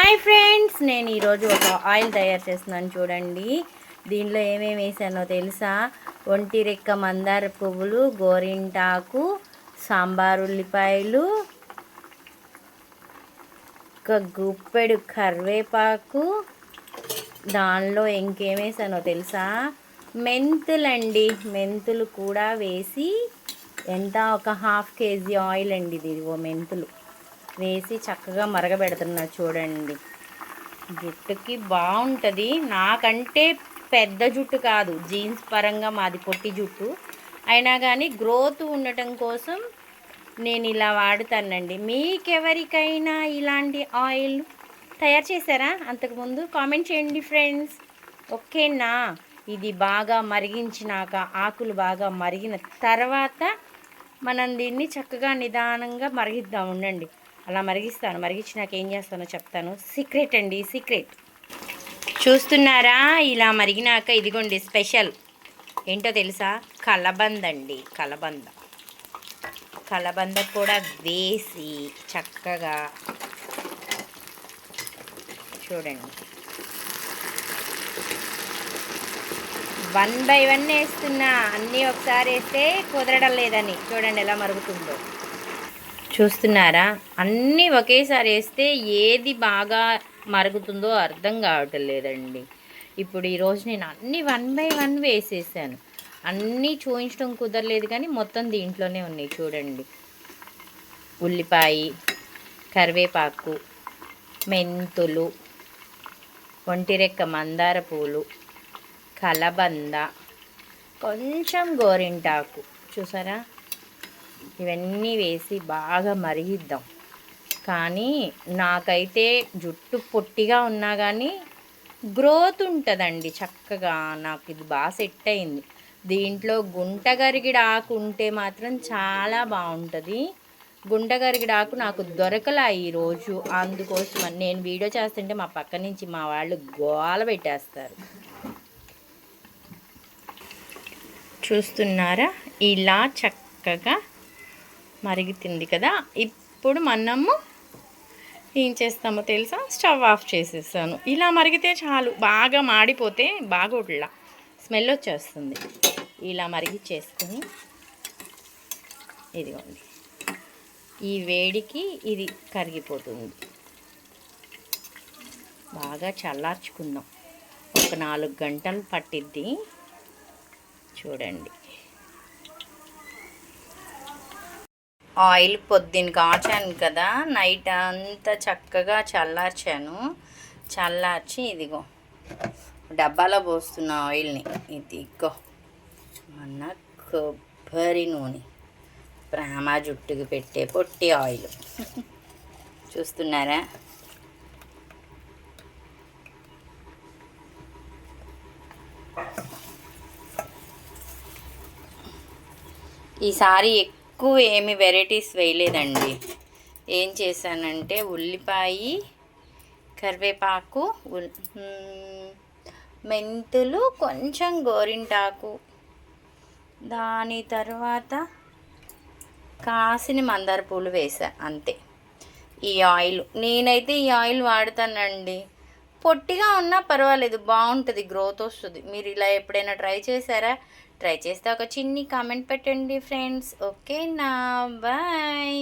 Hi friends, నేను ఈరోజు ఒక ఆయిల్ తయారు చేస్తున్నాను. చూడండి, దీనిలో ఏమేమి వేసానో తెలుసా? ఒంటి రెక్క మందార పువ్వులు, గోరింటాకు, సాంబార్ ఉల్లిపాయలు, ఒక గుప్పెడు కరివేపాకు. దానిలో ఇంకేమేసానో తెలుసా? మెంతులండి. మెంతులు కూడా వేసి ఎంత ఒక 1/2 kg ఆయిల్ అండి ఇది. మెంతులు వేసి చక్కగా మరగబెడుతున్నా. చూడండి, జుట్టుకి బాగుంటుంది. నాకంటే పెద్ద జుట్టు కాదు, జీన్స్ పరంగా మాది పొట్టి జుట్టు అయినా కానీ గ్రోత్ ఉండటం కోసం నేను ఇలా వాడుతానండి. మీకెవరికైనా ఇలాంటి ఆయిల్ తయారు చేశారా అంతకుముందు? కామెంట్ చేయండి ఫ్రెండ్స్. ఓకేనా? ఇది బాగా మరిగించినాక, ఆకులు బాగా మరిగిన తర్వాత మనం దీన్ని చక్కగా నిదానంగా మరిగిద్దాం. ఉండండి, అలా మరిగిస్తాను. మరిగించినాక ఏం చేస్తానో చెప్తాను. సీక్రెట్ అండి, సీక్రెట్. చూస్తున్నారా? ఇలా మరిగినాక ఇదిగోండి స్పెషల్ ఏంటో తెలుసా? కలబంద అండి. కలబంద కూడా వేసి చక్కగా చూడండి, 1 by 1 వేస్తున్నా. అన్నీ ఒకసారి వేస్తే కుదరడం లేదని. చూడండి ఎలా మరుగుతుందో. చూస్తున్నారా? అన్నీ ఒకేసారి వేస్తే ఏది బాగా మరుగుతుందో అర్థం కావటం లేదండి. ఇప్పుడు ఈరోజు నేను అన్నీ 1 by 1 వేసేసాను. అన్నీ చూపించడం కుదరలేదు కానీ మొత్తం దీంట్లోనే ఉన్నాయి. చూడండి, ఉల్లిపాయ, కరివేపాకు, మెంతులు, ఒంటిరెక్క మందార పూలు, కలబంద, కొంచెం గోరింటాకు. చూసారా? ఇవన్నీ వేసి బాగా మరిగిద్దాం. కానీ నాకైతే జుట్టు పొట్టిగా ఉన్నా కానీ గ్రోత్ ఉంటుందండి చక్కగా. నాకు ఇది బాగా సెట్ అయింది. దీంట్లో గుంటగరిగిడ ఆకు ఉంటే మాత్రం చాలా బాగుంటుంది. గుంటగరిగిడ ఆకు నాకు దొరకలా ఈరోజు. అందుకోసం నేను వీడియో చేస్తుంటే మా పక్క నుంచి మా వాళ్ళు గోల పెట్టేస్తారు. చూస్తున్నారా? ఇలా చక్కగా మరుగుతుంది కదా. ఇప్పుడు మనము ఏం చేస్తామో తెలుసా? స్టవ్ ఆఫ్ చేసేసాను. ఇలా మరిగితే చాలు. బాగా మాడిపోతే బాగోట్లా స్మెల్ వచ్చేస్తుంది. ఇలా మరిగిచ్చేసుకొని ఇదిగోండి, ఈ వేడికి ఇది కరిగిపోతుంది. బాగా చల్లార్చుకుందాం. ఒక 4 గంటలు పట్టిద్ది. చూడండి, ఆయిల్ పొద్దున్న కాచాను కదా, నైట్ అంతా చక్కగా చల్లార్చి ఇదిగో డబ్బాలో పోస్తున్న ఆయిల్ని. ఇదిగో మన కొబ్బరి నూనె, ప్రేమ జుట్టుకు పెట్టే పొట్టి ఆయిల్. చూస్తున్నారా? ఈసారి ఎక్కువ ఏమి వెరైటీస్ వేయలేదండి. ఏం చేశానంటే ఉల్లిపాయ, కరివేపాకు, మెంతులు, కొంచెం గోరింటాకు, దాని తర్వాత కాసిన మందార పూలు వేసా, అంతే. ఈ ఆయిల్ నేనైతే ఈ ఆయిల్ వాడతానండి. పొట్టిగా ఉన్నా పర్వాలేదు, బాగుంటుంది, గ్రోత్ వస్తుంది. మీరు ఇలా ఎప్పుడైనా ట్రై చేశారా? ట్రై చేస్తే ఒక చిన్ని కామెంట్ పెట్టండి ఫ్రెండ్స్. ఓకేనా? బాయ్.